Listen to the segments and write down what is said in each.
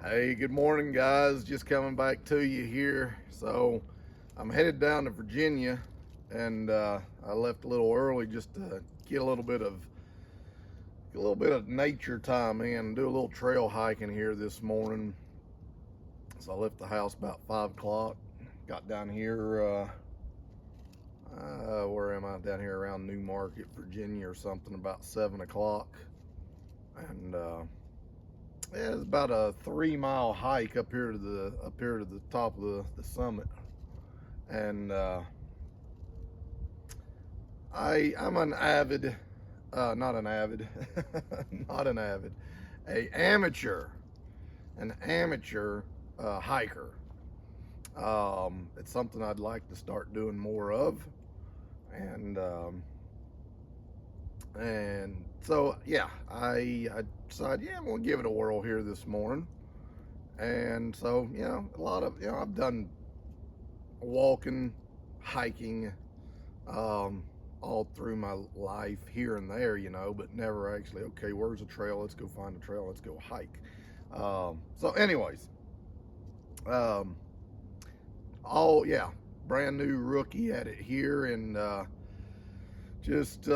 Hey, good morning, guys. Just coming back to you here. So, I'm headed down to Virginia, and I left a little early just to get a little bit of nature time in, do a little trail hiking here this morning. So I left the house about 5 o'clock. Got down here. Where am I? Down here around New Market, Virginia, or something. About 7 o'clock, and yeah, it's about a 3 mile hike up here to the top of the summit, and I'm an avid, not an avid, not an avid, a amateur, an amateur hiker. It's something I'd like to start doing more of, and so yeah, I decided, yeah, I'm gonna give it a whirl here this morning. And so, a lot of, I've done walking, hiking, all through my life here and there, but never actually, okay, where's a trail? Let's go find a trail. Let's go hike. So, anyways, um, yeah, brand new rookie at it here, and just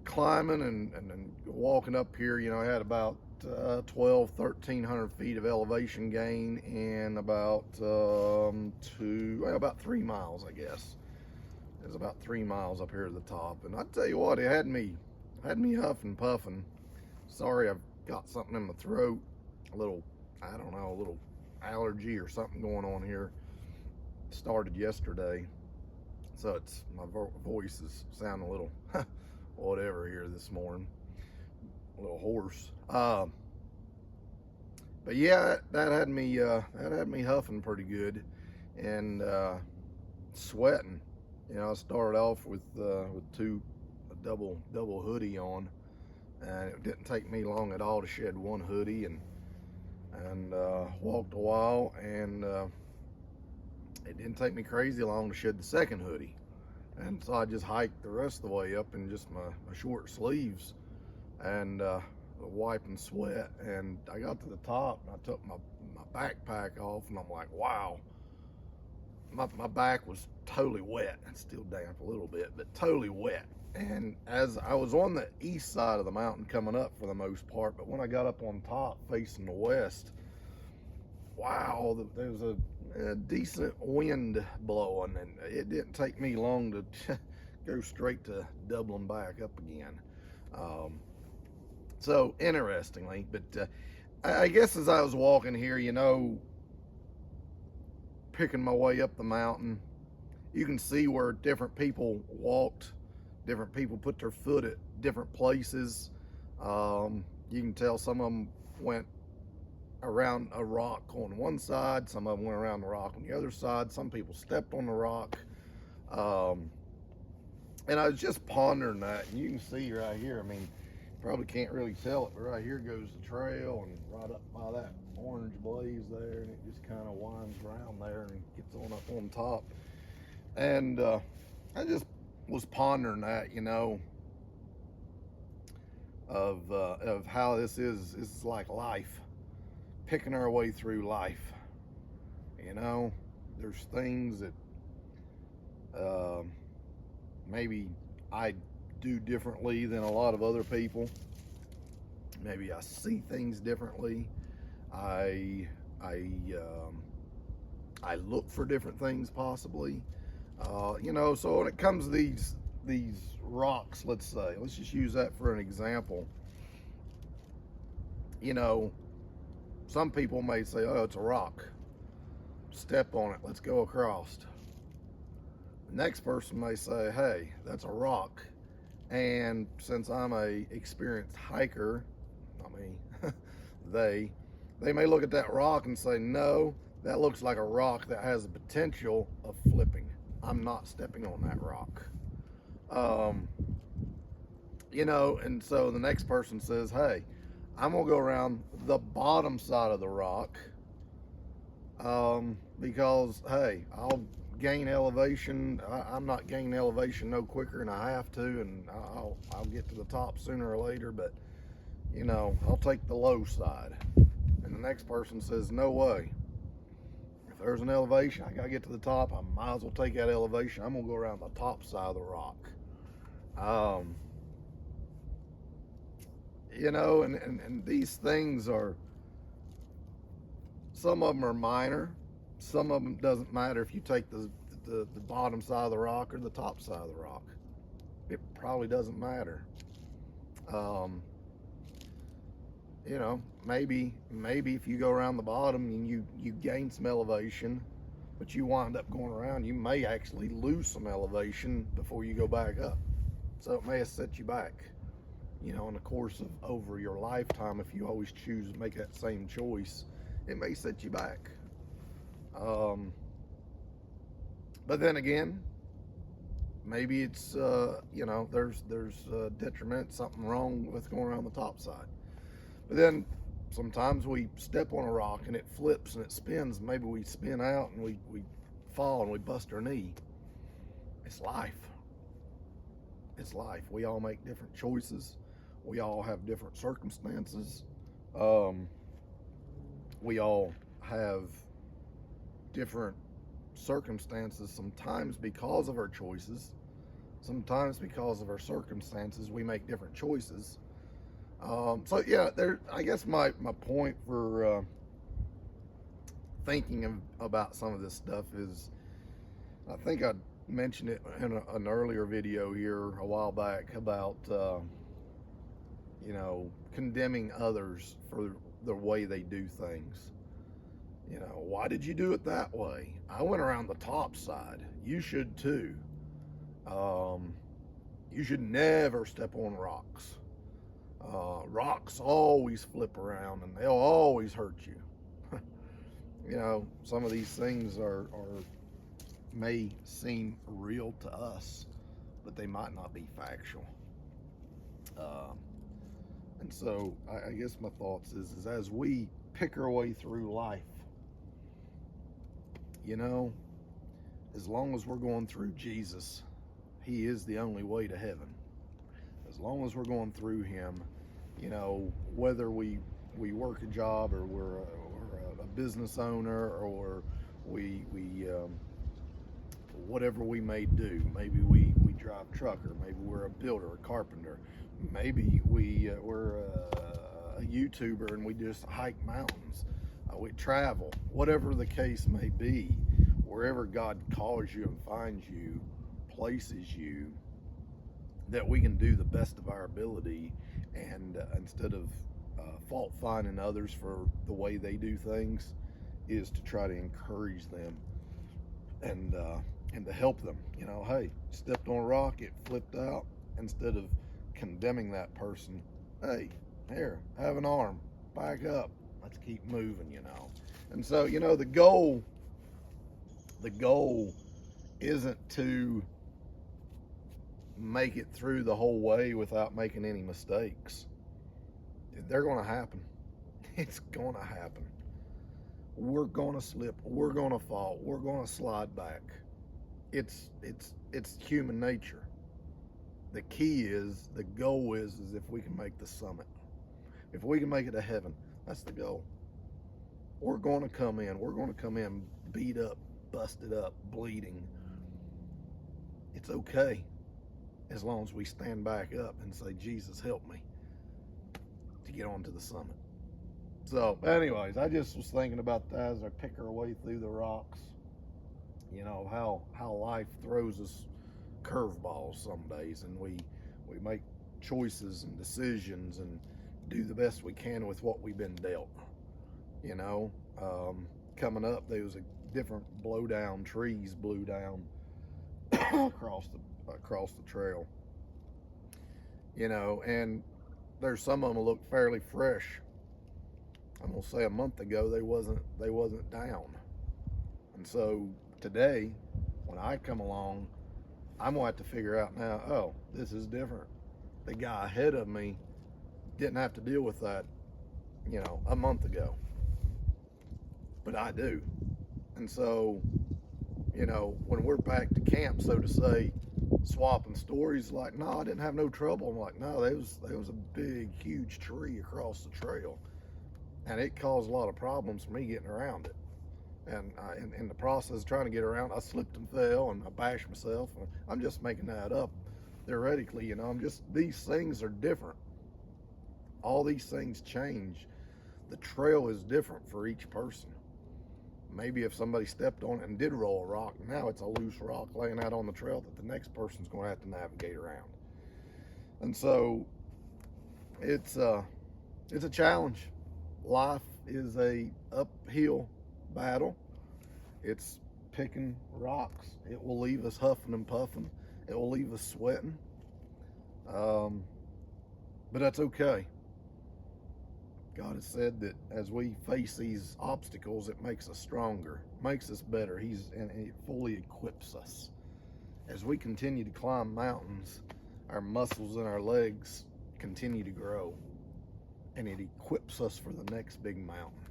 climbing and walking up here. I had about 1,300 feet of elevation gain in about about 3 miles, I guess. It's about 3 miles up here at the top, and I tell you what, it had me huffing puffing. Sorry, I've got something in my throat, a little, I don't know, a little allergy or something going on here. It started yesterday, so it's my voice is sounding a little whatever here this morning, a little hoarse. But yeah, that had me huffing pretty good, and sweating. I started off with a double hoodie on, and it didn't take me long at all to shed one hoodie, and walked a while, and it didn't take me crazy long to shed the second hoodie. And so I just hiked the rest of the way up in just my short sleeves, and wiping sweat. And I got to the top, and I took my backpack off, and I'm like, wow, my back was totally wet. It's still damp a little bit, but totally wet. And as I was on the east side of the mountain coming up for the most part, but when I got up on top facing the west, wow, there was a decent wind blowing, and it didn't take me long to go straight to doubling back up again. So interestingly, but I guess as I was walking here, picking my way up the mountain, you can see where different people walked, different people put their foot at different places. You can tell some of them went around a rock on one side, some of them went around the rock on the other side, some people stepped on the rock. And I was just pondering that, and you can see right here, I mean, probably can't really tell it, but right here goes the trail, and right up by that orange blaze there, and it just kind of winds around there and gets on up on top. And I just was pondering that, of how this is like life, picking our way through life. There's things that maybe I do differently than a lot of other people. Maybe I see things differently. I look for different things possibly. So when it comes to these rocks, let's just use that for an example. Some people may say, "Oh, it's a rock. Step on it. Let's go across." The next person may say, "Hey, that's a rock." And since I'm a experienced hiker, not me, they may look at that rock and say, "No, that looks like a rock that has the potential of flipping. I'm not stepping on that rock." And so the next person says, "Hey, I'm gonna go around the bottom side of the rock, because hey, I'll gain elevation. I'm not gaining elevation no quicker than I have to, and I'll get to the top sooner or later. But I'll take the low side." And and the next person says, no way. If there's an elevation, I gotta get to the top. I might as well take that elevation. I'm gonna go around the top side of the rock. You know, and these things are, some of them are minor. Some of them doesn't matter if you take the bottom side of the rock or the top side of the rock. It probably doesn't matter. You know, maybe if you go around the bottom and you gain some elevation, but you wind up going around, you may actually lose some elevation before you go back up. So it may have set you back, you know, in the course of over your lifetime. If you always choose to make that same choice, it may set you back. But then again, maybe it's, you know, there's detriment, something wrong with going around the top side. But then sometimes we step on a rock and it flips and it spins. Maybe we spin out and we fall and we bust our knee. It's life. It's life. We all make different choices. We all have different circumstances. We all have different circumstances, sometimes because of our choices, sometimes because of our circumstances, we make different choices. So yeah, I guess my point for thinking about some of this stuff is, I think I mentioned it in an earlier video here a while back about, you know, condemning others for the way they do things. You know, why did you do it that way? I went around the top side. You should too. You should never step on rocks. Rocks always flip around and they'll always hurt you. You know, some of these things may seem real to us, but they might not be factual. And so I guess my thoughts is as we pick our way through life, you know, as long as we're going through Jesus, he is the only way to heaven. As long as we're going through him, you know, whether we work a job or we're a business owner or we whatever we may do, maybe we drive trucker, maybe we're a builder, a carpenter, maybe we're a YouTuber and we just hike mountains, we travel, whatever the case may be, wherever God calls you and finds you, places you, that we can do the best of our ability, and instead of fault finding others for the way they do things, is to try to encourage them and to help them. You know, hey, stepped on a rock, it flipped out. Instead of condemning that person, hey, here, have an arm, back up, let's keep moving, you know. And so, you know, the goal isn't to make it through the whole way without making any mistakes. They're going to happen. It's going to happen. We're going to slip. We're going to fall. We're going to slide back. It's human nature. The key is, the goal is if we can make the summit. If we can make it to heaven, that's the goal. We're going to come in. We're going to come in beat up, busted up, bleeding. It's okay, as long as we stand back up and say, Jesus, help me to get onto the summit. So anyways, I just was thinking about that as I pick our way through the rocks. You know, how life throws us curveballs some days, and we make choices and decisions and do the best we can with what we've been dealt. You know, coming up, there was a different blowdown, trees blew down across the trail. You know, and there's some of them look fairly fresh. I'm gonna say a month ago they wasn't down, and so today when I come along, I'm gonna have to figure out now, oh, this is different. The guy ahead of me didn't have to deal with that, you know, a month ago, but I do. And so, you know, when we're back to camp, so to say, swapping stories, like, no, I didn't have no trouble. I'm like, no, there was a big, huge tree across the trail. and it caused a lot of problems for me getting around it. And in the process of trying to get around, I slipped and fell, and I bashed myself. I'm just making that up theoretically, you know. These things are different. All these things change. The trail is different for each person. Maybe if somebody stepped on it and did roll a rock, now it's a loose rock laying out on the trail that the next person's going to have to navigate around. And so it's a challenge. Life is a uphill battle. It's picking rocks. It will leave us huffing and puffing. It will leave us sweating. But that's okay. God has said that as we face these obstacles, it makes us stronger, makes us better. And it fully equips us. As we continue to climb mountains, our muscles in our legs continue to grow, and it equips us for the next big mountain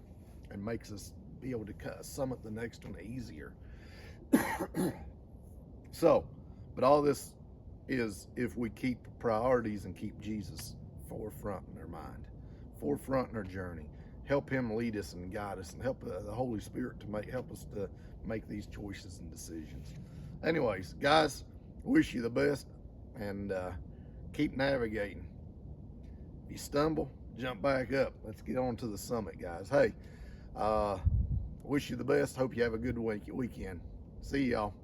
and makes us be able to summit the next one easier. But all this is if we keep priorities and keep Jesus forefront in our mind, forefront in our journey. Help him lead us and guide us, and help the Holy Spirit to help us to make these choices and decisions. Anyways, guys, wish you the best, and keep navigating. If you stumble, jump back up. Let's get on to the summit, guys. Hey, wish you the best. Hope you have a good weekend. See y'all.